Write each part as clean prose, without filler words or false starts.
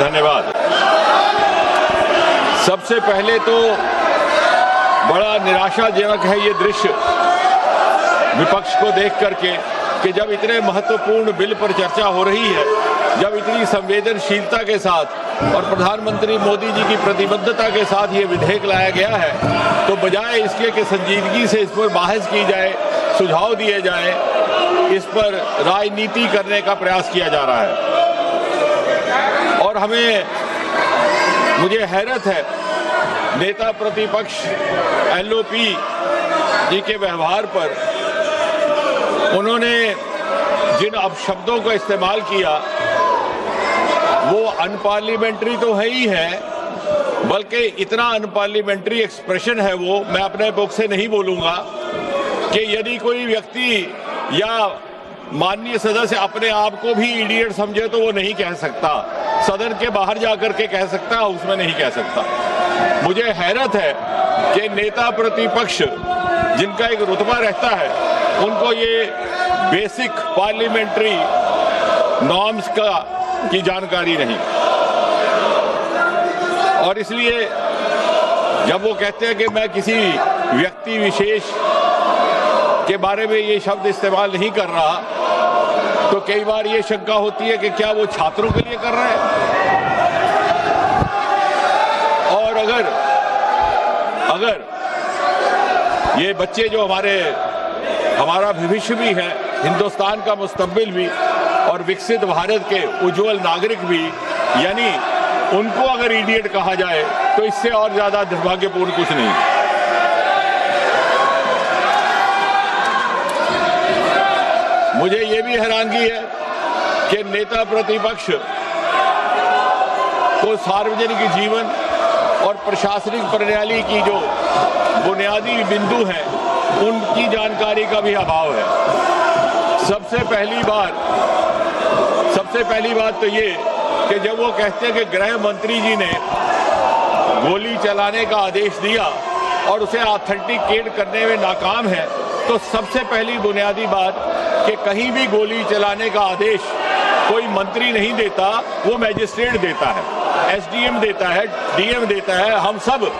धन्यवाद। सबसे पहले तो बड़ा निराशाजनक है ये दृश्य विपक्ष को देख करके कि जब इतने महत्वपूर्ण बिल पर चर्चा हो रही है, जब इतनी संवेदनशीलता के साथ और प्रधानमंत्री मोदी जी की प्रतिबद्धता के साथ ये विधेयक लाया गया है, तो बजाय इसके कि संजीदगी से इस पर बहस की जाए, सुझाव दिए जाए, इस पर राजनीति करने का प्रयास किया जा रहा है। और मुझे हैरत है नेता प्रतिपक्ष एलओपी जी के व्यवहार पर। उन्होंने जिन अपशब्दों का इस्तेमाल किया वो अनपार्लियामेंट्री तो है ही है, बल्कि इतना अनपार्लियामेंट्री एक्सप्रेशन है वो, मैं अपने बुक से नहीं बोलूंगा, कि यदि कोई व्यक्ति या माननीय सदस्य अपने आप को भी इडियट समझे तो वो नहीं कह सकता, सदन के बाहर जाकर के कह सकता, उसमें नहीं कह सकता। मुझे हैरत है कि नेता प्रतिपक्ष जिनका एक रुतबा रहता है, उनको ये बेसिक पार्लियामेंट्री नॉर्म्स की जानकारी नहीं। और इसलिए जब वो कहते हैं कि मैं किसी व्यक्ति विशेष के बारे में ये शब्द इस्तेमाल नहीं कर रहा, तो कई बार ये शंका होती है कि क्या वो छात्रों के लिए कर रहे हैं। और अगर ये बच्चे जो हमारा भविष्य भी है, हिंदुस्तान का मुस्तकबिल भी और विकसित भारत के उज्जवल नागरिक भी, यानी उनको अगर इडियट कहा जाए तो इससे और ज्यादा दुर्भाग्यपूर्ण कुछ नहीं। मुझे ये भी हैरानगी है कि नेता प्रतिपक्ष को सार्वजनिक जीवन और प्रशासनिक प्रणाली की जो बुनियादी बिंदु हैं उनकी जानकारी का भी अभाव है। सबसे पहली बात तो ये कि जब वो कहते हैं कि गृह मंत्री जी ने गोली चलाने का आदेश दिया और उसे ऑथेंटिकेट करने में नाकाम है, तो सबसे पहली बुनियादी बात कि कहीं भी गोली चलाने का आदेश कोई मंत्री नहीं देता, वो मैजिस्ट्रेट देता है, एसडीएम देता है, डीएम देता है। हम सब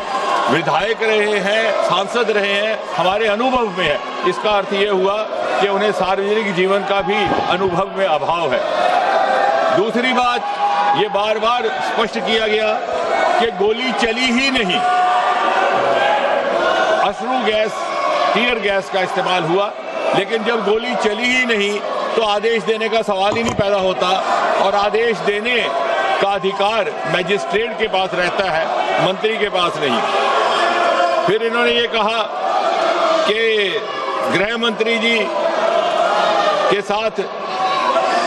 विधायक रहे हैं, सांसद रहे हैं, हमारे अनुभव में है। इसका अर्थ ये हुआ कि उन्हें सार्वजनिक जीवन का भी अनुभव में अभाव है। दूसरी बात, ये बार बार स्पष्ट किया गया कि गोली चली ही नहीं, अश्रु गैस, टीयर गैस का इस्तेमाल हुआ, लेकिन जब गोली चली ही नहीं तो आदेश देने का सवाल ही नहीं पैदा होता। और आदेश देने का अधिकार मैजिस्ट्रेट के पास रहता है, मंत्री के पास नहीं। फिर इन्होंने ये कहा कि गृह मंत्री जी के साथ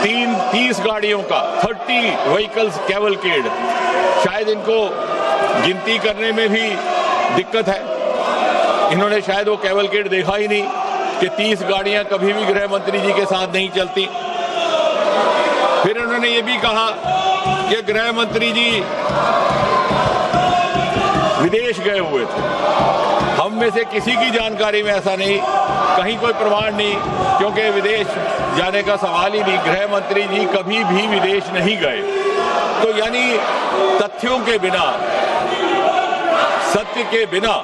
30 गाड़ियों का 30 व्हीकल्स कैवलकेड, शायद इनको गिनती करने में भी दिक्कत है। इन्होंने शायद वो कैवलकेड देखा ही नहीं कि 30 गाड़ियां कभी भी गृह मंत्री जी के साथ नहीं चलती। फिर उन्होंने ये भी कहा कि गृह मंत्री जी विदेश गए हुए थे। हम में से किसी की जानकारी में ऐसा नहीं, कहीं कोई प्रमाण नहीं, क्योंकि विदेश जाने का सवाल ही नहीं। गृह मंत्री जी कभी भी विदेश नहीं गए। तो यानी तथ्यों के बिना, सत्य के बिना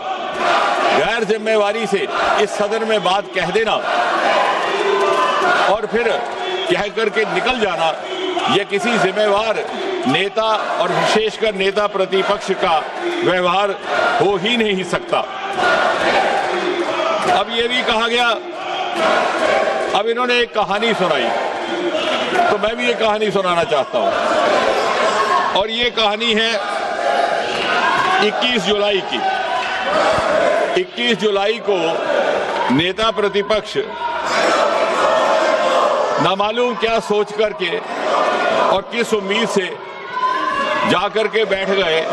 गैर जिम्मेवारी से इस सदन में बात कह देना और फिर कह करके निकल जाना, यह किसी जिम्मेवार नेता और विशेषकर नेता प्रतिपक्ष का व्यवहार हो ही नहीं सकता। अब यह भी कहा गया, अब इन्होंने एक कहानी सुनाई, तो मैं भी एक कहानी सुनाना चाहता हूं। और ये कहानी है 21 जुलाई की। 21 जुलाई को नेता प्रतिपक्ष नामालूम क्या सोच करके और किस उम्मीद से जाकर के बैठ गए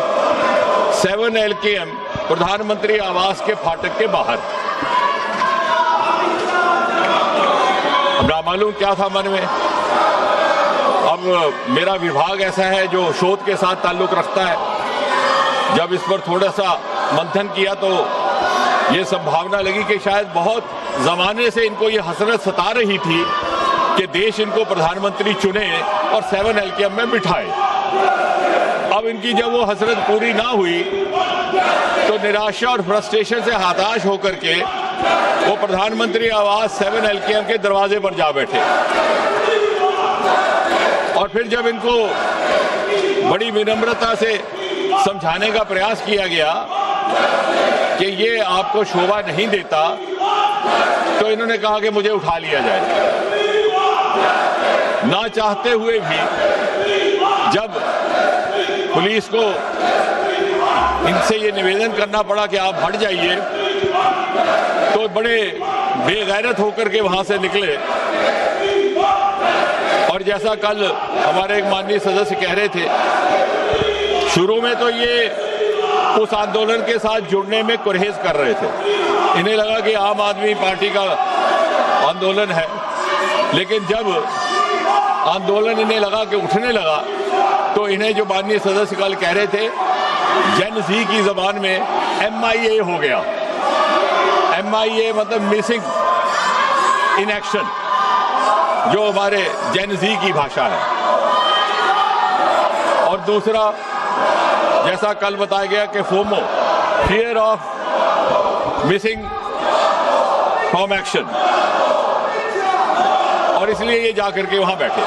7 LKM प्रधानमंत्री आवास के फाटक के बाहर। अब नामालूम क्या था मन में। अब मेरा विभाग ऐसा है जो शोध के साथ ताल्लुक रखता है। जब इस पर थोड़ा सा मंथन किया तो ये संभावना लगी कि शायद बहुत जमाने से इनको ये हसरत सता रही थी कि देश इनको प्रधानमंत्री चुने और 7 LKM में बिठाए। अब इनकी जब वो हसरत पूरी ना हुई तो निराशा और फ्रस्ट्रेशन से हताश होकर के वो प्रधानमंत्री आवास 7 LKM के दरवाजे पर जा बैठे। और फिर जब इनको बड़ी विनम्रता से समझाने का प्रयास किया गया कि ये आपको शोभा नहीं देता, तो इन्होंने कहा कि मुझे उठा लिया जाए। ना चाहते हुए भी जब पुलिस को इनसे ये निवेदन करना पड़ा कि आप हट जाइए, तो बड़े बेगैरत होकर के वहां से निकले। और जैसा कल हमारे एक माननीय सदस्य कह रहे थे, शुरू में तो ये उस आंदोलन के साथ जुड़ने में गुरेज कर रहे थे। इन्हें लगा कि आम आदमी पार्टी का आंदोलन है, लेकिन जब आंदोलन इन्हें लगा कि उठने लगा, तो इन्हें जो माननीय सदस्य कल कह रहे थे, जेन ज़ी की जबान में MIA हो गया। MIA मतलब मिसिंग इन एक्शन, जो हमारे जेन ज़ी की भाषा है। और दूसरा, जैसा कल बताया गया कि FOMO, fear of missing from action, और इसलिए ये जाकर के वहां बैठे।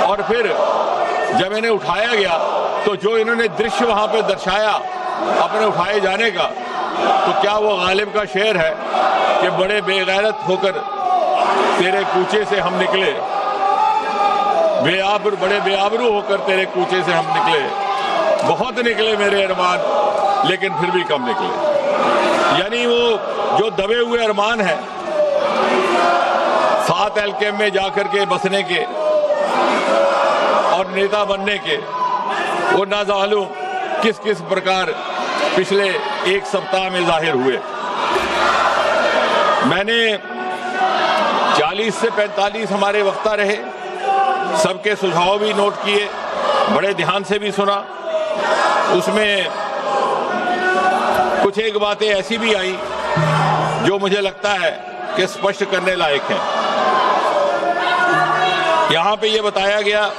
और फिर जब इन्हें उठाया गया, तो जो इन्होंने दृश्य वहां पे दर्शाया अपने उठाए जाने का, तो क्या वो गालिब का शेर है कि बड़े बेगैरत होकर तेरे कूचे से हम निकले, बड़े बेआबरू होकर तेरे कूचे से हम निकले, बहुत निकले मेरे अरमान, लेकिन फिर भी कम निकले। यानी वो जो दबे हुए अरमान है 7 LKM में जाकर के बसने के और नेता बनने के, वो ना मालूम किस किस प्रकार पिछले एक सप्ताह में जाहिर हुए। मैंने 40 से 45 हमारे वक्ता रहे, सबके सुझाव भी नोट किए, बड़े ध्यान से भी सुना। उसमें कुछ एक बातें ऐसी भी आई जो मुझे लगता है कि स्पष्ट करने लायक है। यहां पे ये बताया गया,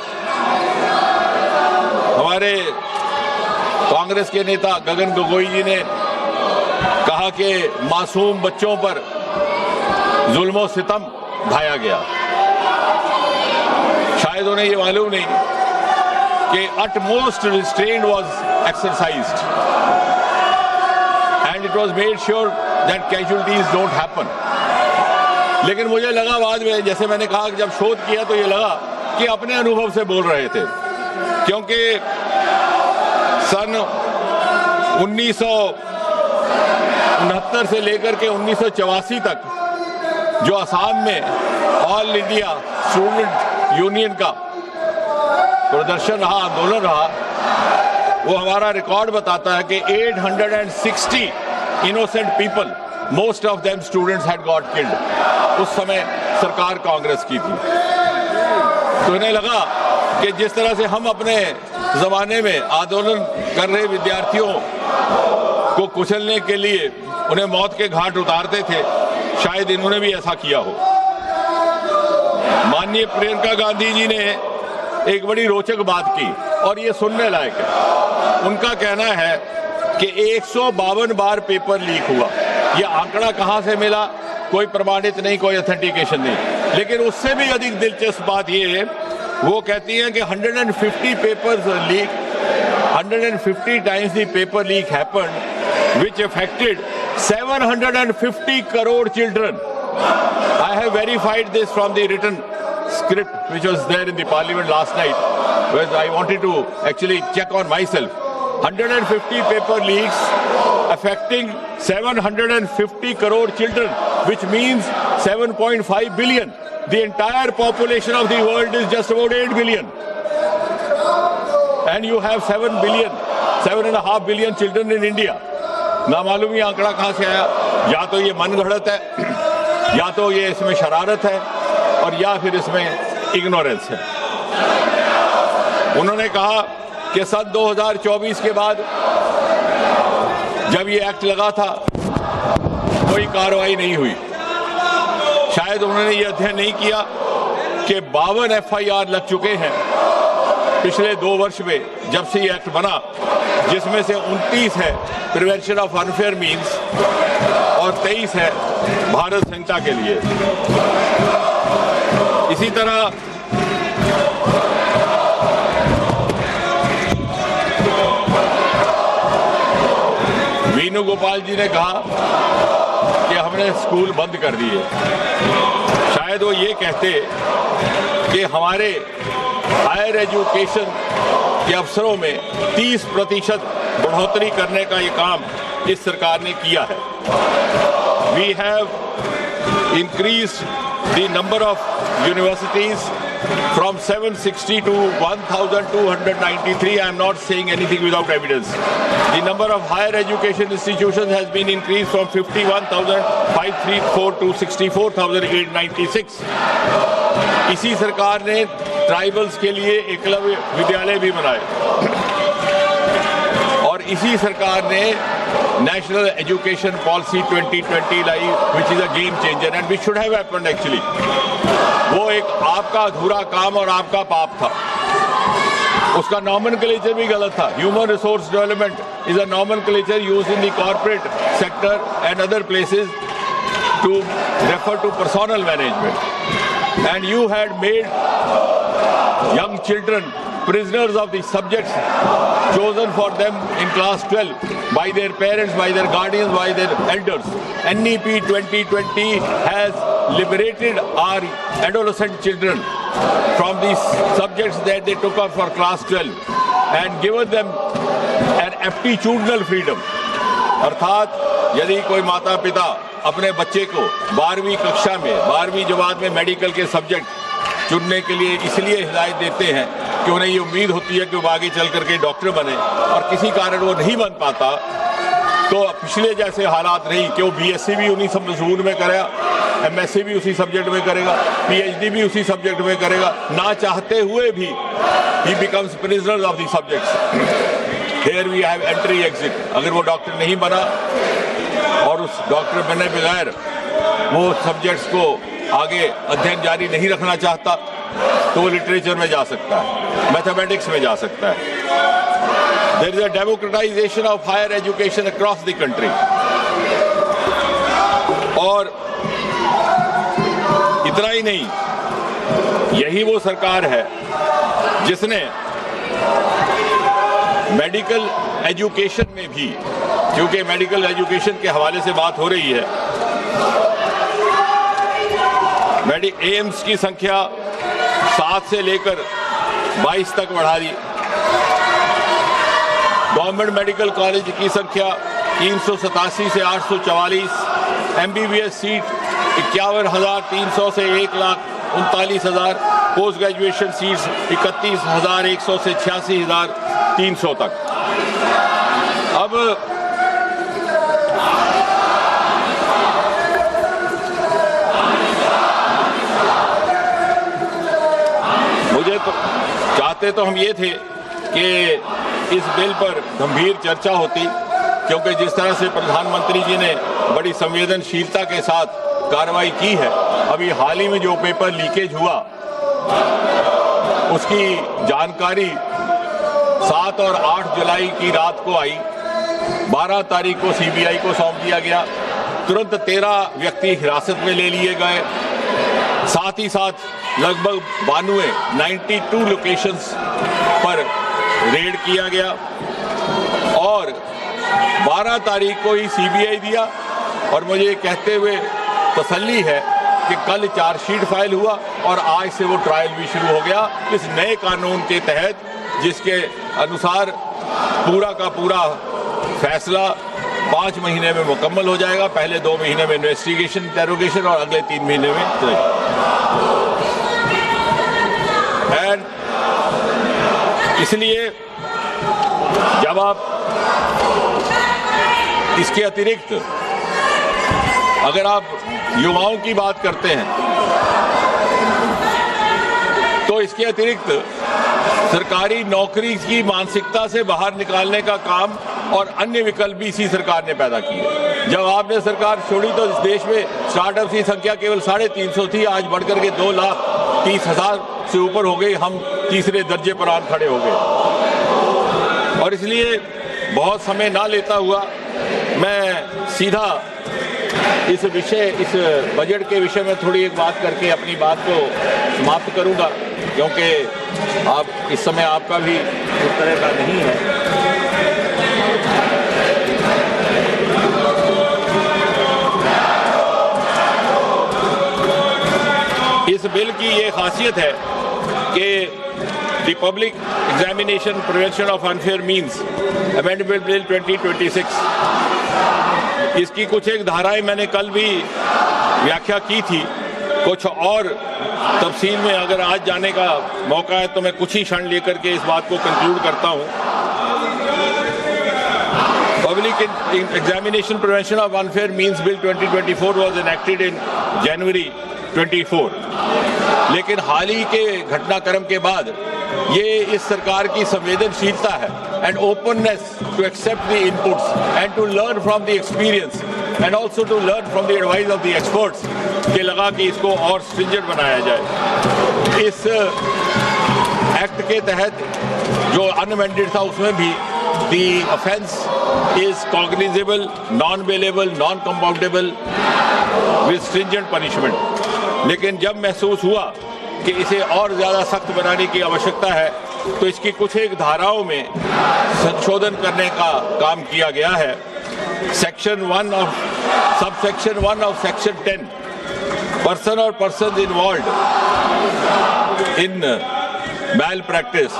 हमारे कांग्रेस के नेता गगन गोगोई जी ने कहा कि मासूम बच्चों पर जुल्म सितम ढाया गया। शायद उन्हें ये मालूम नहीं कि utmost restraint was exercised and it was made sure that casualties don't happen. लेकिन मुझे लगा बाद में, जैसे मैंने कहा कि जब शोध किया तो ये लगा कि अपने अनुभव से बोल रहे थे, क्योंकि सन 1969 से लेकर के 1984 तक जो असम में ऑल इंडिया स्टूडेंट यूनियन का प्रदर्शन रहा, आंदोलन रहा, वो हमारा रिकॉर्ड बताता है कि 860 innocent people, most of them students had got killed. उस समय सरकार कांग्रेस की थी। तो इन्हें लगा कि जिस तरह से हम अपने जमाने में आंदोलन कर रहे विद्यार्थियों को कुचलने के लिए उन्हें मौत के घाट उतारते थे, शायद इन्होंने भी ऐसा किया हो। माननीय प्रियंका गांधी जी ने एक बड़ी रोचक बात की और ये सुनने लायक है। उनका कहना है कि 152 बार पेपर लीक हुआ। ये आंकड़ा कहां से मिला, कोई प्रमाणित नहीं, कोई ऑथेंटिकेशन नहीं। लेकिन उससे भी अधिक दिलचस्प बात ये है, वो कहती हैं कि 150 papers leak, 150 times the paper leak happened which affected 750 crore children. I have verified this from the written script which was there in the parliament last night, where I wanted to actually check on myself. 150 paper leaks affecting 750 crore children, which means 7.5 billion. The entire population of the world is just about 8 billion. And you have 7 billion, 7.5 billion children in India. ना मालूम ये आंकड़ा कहां से आया। या तो ये मन गढ़ंत है, या तो ये इसमें शरारत है, और या फिर इसमें इग्नोरेंस है। उन्होंने कहा कि सन 2024 के बाद जब ये एक्ट लगा था कोई कार्रवाई नहीं हुई। शायद उन्होंने ये अध्ययन नहीं किया कि 52 FIR लग चुके हैं पिछले 2 वर्ष में जब से ये एक्ट बना, जिसमें से 29 है प्रिवेंशन ऑफ अनफेयर मीन्स और 23 है भारत संहिता के लिए। इसी तरह वेणुगोपाल जी ने कहा कि हमने स्कूल बंद कर दिए। शायद वो ये कहते कि हमारे हायर एजुकेशन के अवसरों में 30% बढ़ोतरी करने का ये काम इस सरकार ने किया है। We have increased the number of universities from 760 to 1,293. I am not saying anything without evidence. The number of higher education institutions has been increased from 51,534 to 64,896. इसी सरकार ने ट्राइबल्स के लिए एकलव्य विद्यालय भी बनाए और इसी सरकार ने national education policy 2020 lie, which is a game changer and which should have happened actually. वो एक आपका अधूरा काम और आपका पाप था। उसका नॉमेनक्लेचर भी गलत था। Human resource development is a nomenclature used in the corporate sector and other places to refer to personal management and you had made young children prisoners of the subjects chosen for them in class 12 by their parents, by their guardians, by their elders. NEP 2020 has liberated our adolescent children from these subjects that they took up for class 12 and given them an aptitudinal freedom. अर्थात यदि कोई माता पिता अपने बच्चे को 12वीं कक्षा में 12वीं जमात में मेडिकल के सब्जेक्ट चुनने के लिए इसलिए हिदायत देते हैं कि उन्हें ये उम्मीद होती है कि वो आगे चल करके डॉक्टर बने और किसी कारण वो नहीं बन पाता, तो पिछले जैसे हालात नहीं कि वो बीएससी भी उन्हीं मजमून में करेगा, एमएससी भी उसी सब्जेक्ट में करेगा, पीएचडी भी उसी सब्जेक्ट में करेगा, ना चाहते हुए भी ही becomes prisoner of the subjects. Here we have entry exit. अगर वो डॉक्टर नहीं बना और उस डॉक्टर बनने बगैर वो सब्जेक्ट्स को आगे अध्ययन जारी नहीं रखना चाहता तो वो लिटरेचर में जा सकता है, मैथमेटिक्स में जा सकता है। There is a democratisation of higher education across the country. और इतना ही नहीं, यही वो सरकार है जिसने मेडिकल एजुकेशन में भी, क्योंकि मेडिकल एजुकेशन के हवाले से बात हो रही है, एम्स की संख्या 7 से लेकर 22 तक बढ़ा दी। गवर्नमेंट मेडिकल कॉलेज की संख्या 387 से 844, एमबीबीएस सीट 51,300 से 1,39,000, पोस्ट ग्रेजुएशन सीट्स 31,100 से 86,300 तक। अब तो चाहते तो हम ये थे कि इस बिल पर गंभीर चर्चा होती, क्योंकि जिस तरह से प्रधानमंत्री जी ने बड़ी संवेदनशीलता के साथ कार्रवाई की है, अभी हाल ही में जो पेपर लीकेज हुआ उसकी जानकारी 7 और 8 जुलाई की रात को आई। 12 तारीख को सीबीआई को सौंप दिया गया। तुरंत 13 व्यक्ति हिरासत में ले लिए गए। साथ ही साथ लगभग 92 लोकेशंस पर रेड किया गया और 12 तारीख को ही सीबीआई दिया। और मुझे कहते हुए तसल्ली है कि कल चार्जशीट फाइल हुआ और आज से वो ट्रायल भी शुरू हो गया इस नए कानून के तहत, जिसके अनुसार पूरा का पूरा फैसला 5 महीने में मुकम्मल हो जाएगा। पहले 2 महीने में इन्वेस्टिगेशन, इंटेरोगेशन और अगले 3 महीने में एंड इसलिए जब आप इसके अतिरिक्त अगर आप युवाओं की बात करते हैं तो इसके अतिरिक्त सरकारी नौकरी की मानसिकता से बाहर निकालने का काम और अन्य विकल्प भी इसी सरकार ने पैदा किए। जब आपने सरकार छोड़ी तो इस देश में स्टार्टअप की संख्या केवल 350 थी, आज बढ़कर के 2,30,000 से ऊपर हो गई। हम तीसरे दर्जे पर आन खड़े हो गए। और इसलिए बहुत समय ना लेता हुआ मैं सीधा इस बजट के विषय में थोड़ी एक बात करके अपनी बात को समाप्त करूंगा, क्योंकि आप इस समय आपका भी उस तरह का नहीं है। इस बिल की ये खासियत है कि the public examination prevention of unfair means amendment bill 2026, इसकी कुछ एक धाराएं मैंने कल भी व्याख्या की थी। कुछ और तफसील में अगर आज जाने का मौका है तो मैं कुछ ही क्षण लेकर के इस बात को कंक्लूड करता हूं। Public examination prevention of unfair means bill 2024 was enacted in January 24, लेकिन हाल ही के घटनाक्रम के बाद ये इस सरकार की संवेदनशीलता है and openness to accept the inputs and to learn from the experience and also to learn from the advice of the experts के लगा कि इसको और स्ट्रिंजेंट बनाया जाए। इस एक्ट के तहत जो अनअमेंडेड था उसमें भी the offence is cognizable, non bailable, non compoundable with stringent punishment. लेकिन जब महसूस हुआ कि इसे और ज़्यादा सख्त बनाने की आवश्यकता है तो इसकी कुछ एक धाराओं में संशोधन करने का काम किया गया है। सबसेक्शन 1 ऑफ सेक्शन 10, पर्सन और person involve in malpractice,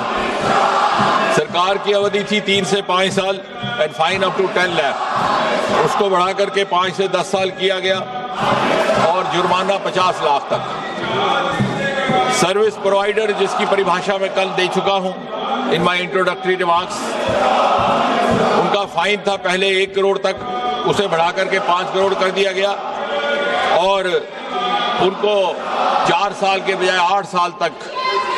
सरकार की अवधि थी 3 से 5 साल and fine up to 10 lakh, उसको बढ़ा करके 5 से 10 साल किया गया और जुर्माना 50 लाख तक। सर्विस प्रोवाइडर, जिसकी परिभाषा मैं कल दे चुका हूं इन माय इंट्रोडक्टरी रिमार्क्स, उनका फाइन था पहले 1 करोड़ तक, उसे बढ़ा करके 5 करोड़ कर दिया गया और उनको 4 साल के बजाय 8 साल तक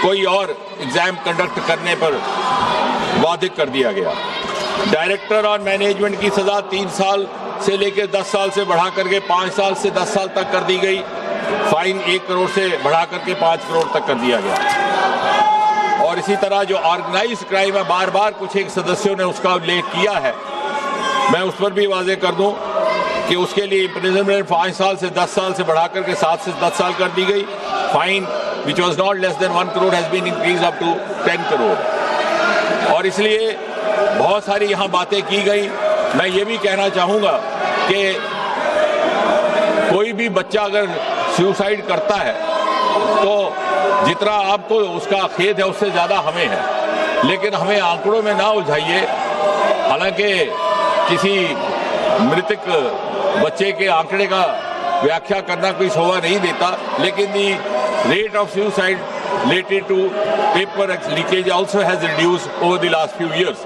कोई और एग्जाम कंडक्ट करने पर बाधित कर दिया गया। डायरेक्टर और मैनेजमेंट की सजा 3 साल से लेकर 10 साल से बढ़ा करके 5 साल से 10 साल तक कर दी गई। फाइन 1 करोड़ से बढ़ा करके 5 करोड़ तक कर दिया गया। और इसी तरह जो ऑर्गेनाइज्ड क्राइम है, बार बार कुछ एक सदस्यों ने उसका उल्लेख किया है, मैं उस पर भी वाजे कर दूं कि उसके लिए इम्प्रिजनमेंट 5 साल से 10 साल से बढ़ा करके 7 से 10 साल कर दी गई। Fine which was not less than 1 crore has been increase up to 10 crore. और इसलिए बहुत सारी यहाँ बातें की गई। मैं ये भी कहना चाहूँगा कि कोई भी बच्चा अगर सुसाइड करता है तो जितना आपको उसका खेद है उससे ज़्यादा हमें है, लेकिन हमें आंकड़ों में ना उलझाइए। हालांकि किसी मृतक बच्चे के आंकड़े का व्याख्या करना कोई शोभा नहीं देता, लेकिन the rate of suicide related to paper leakage also has reduced over the last few years.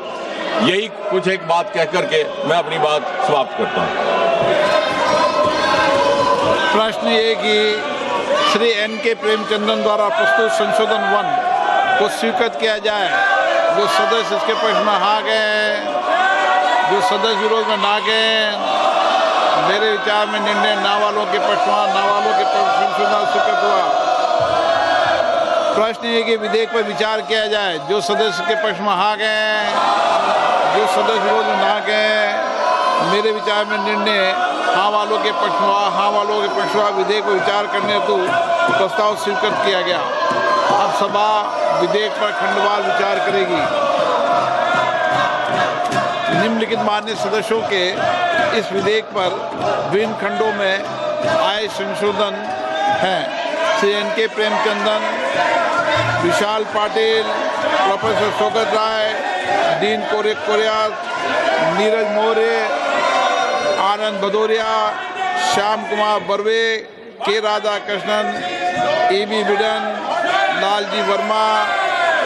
यही कुछ एक बात कह करके मैं अपनी बात समाप्त करता हूँ। प्रश्न ये कि श्री N.K. प्रेमचंदन द्वारा प्रस्तुत संशोधन 1 को स्वीकृत किया जाए। जो सदस्य इसके पक्ष में हाँ गए, जो सदस्य विरोध में ना गए, मेरे विचार में निर्णय ना वालों के पक्ष में, ना वालों के पक्ष संशोधन स्वीकृत हुआ। प्रश्न ये कि विधेयक पर विचार किया जाए। जो सदस्य के पक्ष में हाँ गए, जो सदस्य विरोध में ना गए, मेरे विचार में निर्णय हाँ वालों के पक्ष में, हाँ वालों के पक्ष में विधेयक पर विचार करने हेतु प्रस्ताव स्वीकृत किया गया। अब सभा विधेयक पर खंडवार विचार करेगी। निम्नलिखित मान्य सदस्यों के इस विधेयक पर विभिन्न खंडों में आए संशोधन हैं। श्री N.K. प्रेमचंदन, विशाल पाटिल, प्रोफेसर शौकत राय, डीन कोरिया, नीरज मौर्य, आनंद भदौरिया, श्याम कुमार बर्वे, के राधाकृष्णन, E.B. बिडन, लालजी वर्मा,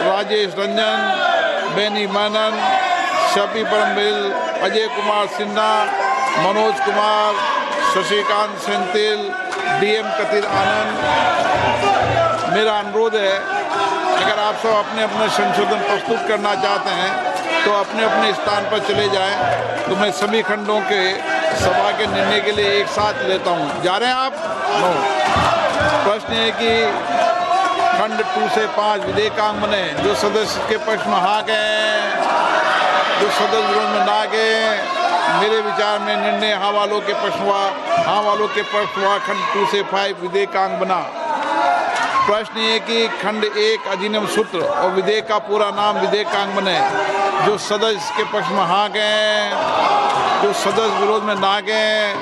राजेश रंजन, बेनी मेनन, शफी परमबिल, अजय कुमार सिन्हा, मनोज कुमार, शशिकांत सेंथिल, DM कतिर आनंद। मेरा अनुरोध है, अगर आप सब अपने अपने संशोधन प्रस्तुत करना चाहते हैं तो अपने अपने स्थान पर चले जाएं, तो मैं सभी खंडों के सभा के निर्णय के लिए एक साथ लेता हूं। जा रहे हैं आप? नो। प्रश्न है कि खंड 2 से 5 विधेयकांग बने। जो सदस्य के पक्ष में हाँ गए, जो सदस्य विरोध में ना गए, मेरे विचार में निर्णय हाँ वालों के पक्ष हुआ। खंड 2 से 5 विधेयकांग बना। प्रश्न ये कि खंड 1 अधिनियम सूत्र और विधेयक का पूरा नाम विधेयकांग बने। जो सदस्य के पक्ष में हाँ गए, जो सदस्य विरोध में ना गए,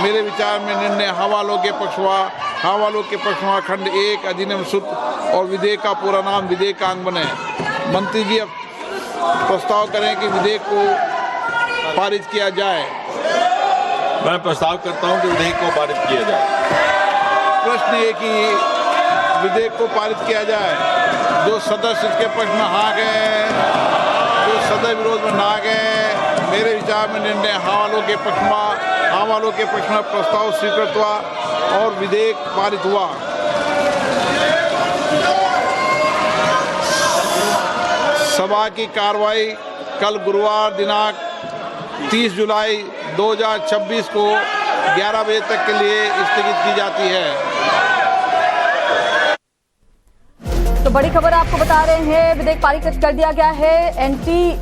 मेरे विचार में निर्णय हाँ वालों के पक्ष हुआ। खंड 1 अधिनियम सूत्र और विधेयक का पूरा नाम विधेयकांग बने। मंत्री जी अब प्रस्ताव करें कि विधेयक को पारित किया जाए। मैं प्रस्ताव करता हूं कि विधेयक को पारित किया जाए। प्रश्न ये कि विधेयक को पारित किया जाए। जो सदस्य इसके पक्ष में हाँ गए, जो सदस्य विरोध में ना गए, मेरे विचार में निर्णय हाँ वालों के पक्ष में प्रस्ताव स्वीकृत हुआ और विधेयक पारित हुआ। सभा की कार्रवाई कल गुरुवार दिनांक 30 जुलाई 2026 को 11 बजे तक के लिए स्थगित की जाती है। तो बड़ी खबर आपको बता रहे हैं, विधेयक पारित कर दिया गया है एंटी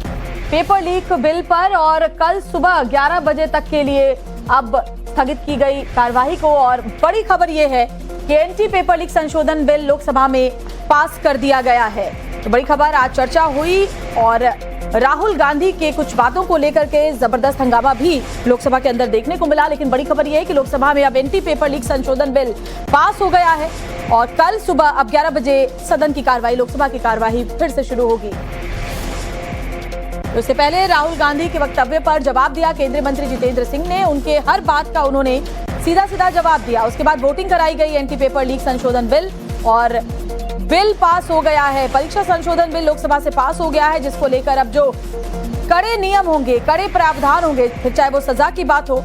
पेपर लीक बिल पर और कल सुबह 11 बजे तक के लिए अब स्थगित की गई कार्यवाही को। और बड़ी खबर यह है कि एंटी पेपर लीक संशोधन बिल लोकसभा में पास कर दिया गया है। तो बड़ी खबर, आज चर्चा हुई और राहुल गांधी के कुछ बातों को लेकर के जबरदस्त हंगामा भी लोकसभा के अंदर देखने को मिला। लेकिन बड़ी खबर यह है कि लोकसभा में अब एंटी पेपर लीक संशोधन बिल पास हो गया है और कल सुबह अब 11 बजे सदन की कार्रवाई, लोकसभा की कार्रवाई फिर से शुरू होगी। तो इससे पहले राहुल गांधी के वक्तव्य पर जवाब दिया केंद्रीय मंत्री जितेंद्र सिंह ने। उनके हर बात का उन्होंने सीधा जवाब दिया। उसके बाद वोटिंग कराई गई एंटी पेपर लीक संशोधन बिल और बिल पास हो गया है। परीक्षा संशोधन बिल लोकसभा से पास हो गया है, जिसको लेकर अब जो कड़े नियम होंगे, कड़े प्रावधान होंगे, फिर चाहे वो सजा की बात हो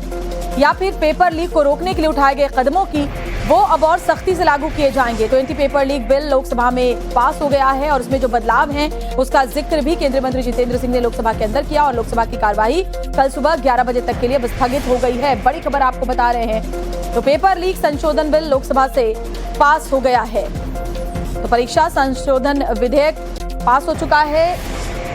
या फिर पेपर लीक को रोकने के लिए उठाए गए कदमों की, वो अब और सख्ती से लागू किए जाएंगे। तो anti paper leak bill Lok Sabha में पास हो गया है और उसमें जो बदलाव हैं उसका जिक्र भी केंद्रीय मंत्री जितेंद्र सिंह ने लोकसभा के अंदर किया और लोकसभा की कार्यवाही कल सुबह 11 बजे तक के लिए स्थगित हो गई है। बड़ी खबर आपको बता रहे हैं। तो पेपर लीक संशोधन बिल लोकसभा से पास हो गया है। तो परीक्षा संशोधन विधेयक पास हो चुका है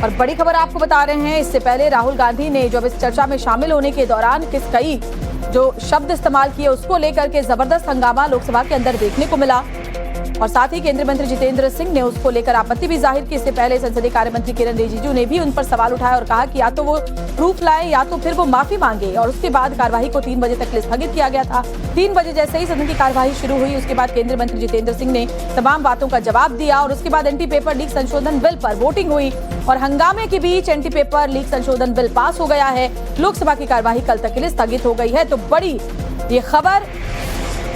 और बड़ी खबर आपको बता रहे हैं, इससे पहले राहुल गांधी ने जब इस चर्चा में शामिल होने के दौरान कई जो शब्द इस्तेमाल किए उसको लेकर के जबरदस्त हंगामा लोकसभा के अंदर देखने को मिला और साथ ही केंद्रीय मंत्री जितेंद्र सिंह ने उसको लेकर आपत्ति भी जाहिर की। इससे पहले संसदीय कार्य मंत्री किरण रिजिजू ने भी उन पर सवाल उठाया और कहा कि या तो वो प्रूफ लाए या तो फिर वो माफी मांगे। और उसके बाद कार्यवाही को 3 बजे तक स्थगित किया गया था। 3 बजे जैसे ही सदन की कार्यवाही शुरू हुई, उसके बाद केंद्रीय मंत्री जितेंद्र सिंह ने तमाम बातों का जवाब दिया और उसके बाद एंटी पेपर लीक संशोधन बिल पर वोटिंग हुई और हंगामे के बीच एंटी पेपर लीक संशोधन बिल पास हो गया है। लोकसभा की कार्यवाही कल तक के लिए स्थगित हो गई है। तो बड़ी ये खबर,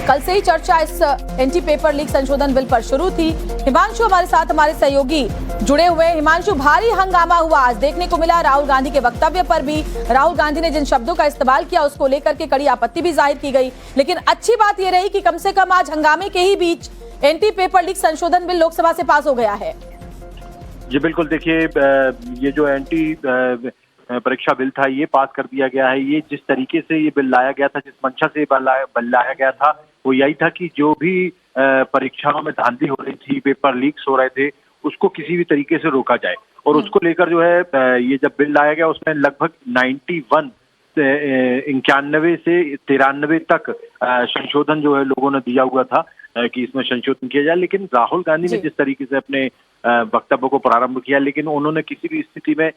कल से ही चर्चा इस एंटी पेपर लीक संशोधन बिल पर शुरू थी। हिमांशु हमारे साथ, हमारे सहयोगी जुड़े हुए। हिमांशु, भारी हंगामा हुआ आज देखने को मिला राहुल गांधी के वक्तव्य पर भी। राहुल गांधी ने जिन शब्दों का इस्तेमाल किया उसको लेकर के कड़ी आपत्ति भी जाहिर की गई, लेकिन अच्छी बात यह रही कि कम से कम आज हंगामे के ही बीच एंटी पेपर लीक संशोधन बिल लोकसभा से पास हो गया है। जी बिल्कुल, देखिए ये जो एंटी परीक्षा बिल था ये पास कर दिया गया है। ये जिस तरीके से ये बिल लाया गया था, जिस मंशा से बिल लाया गया था, वो यही था कि जो भी परीक्षाओं में धांधली हो रही थी, पेपर लीक्स हो रहे थे, उसको किसी भी तरीके से रोका जाए। और उसको लेकर जो है ये जब बिल लाया गया उसमें लगभग 91 से 93 तक संशोधन जो है लोगों ने दिया हुआ था कि इसमें संशोधन किया जाए। लेकिन राहुल गांधी ने जिस तरीके से अपने वक्तव्य को प्रारंभ किया, लेकिन उन्होंने किसी भी स्थिति में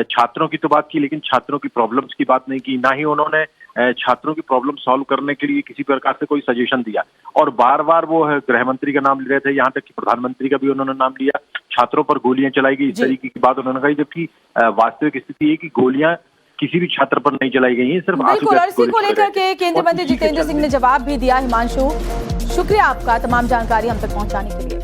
छात्रों की तो बात की, लेकिन छात्रों की प्रॉब्लम्स की बात नहीं की। ना ही उन्होंने छात्रों की प्रॉब्लम सॉल्व करने के लिए किसी प्रकार से कोई सजेशन दिया। और बार बार वो गृह मंत्री का नाम ले रहे थे, यहाँ तक कि प्रधानमंत्री का भी उन्होंने नाम लिया। छात्रों पर गोलियां चलाई गई, इस तरीके की बात उन्होंने कही, जबकि वास्तविक स्थिति है कि गोलियां किसी भी छात्र पर नहीं चलाई गई हैं, सिर्फ बिल्कुल। और इसी को लेकर के केंद्रीय मंत्री जितेंद्र सिंह ने जवाब भी दिया। हिमांशु, शुक्रिया आपका तमाम जानकारी हम तक पहुंचाने के लिए।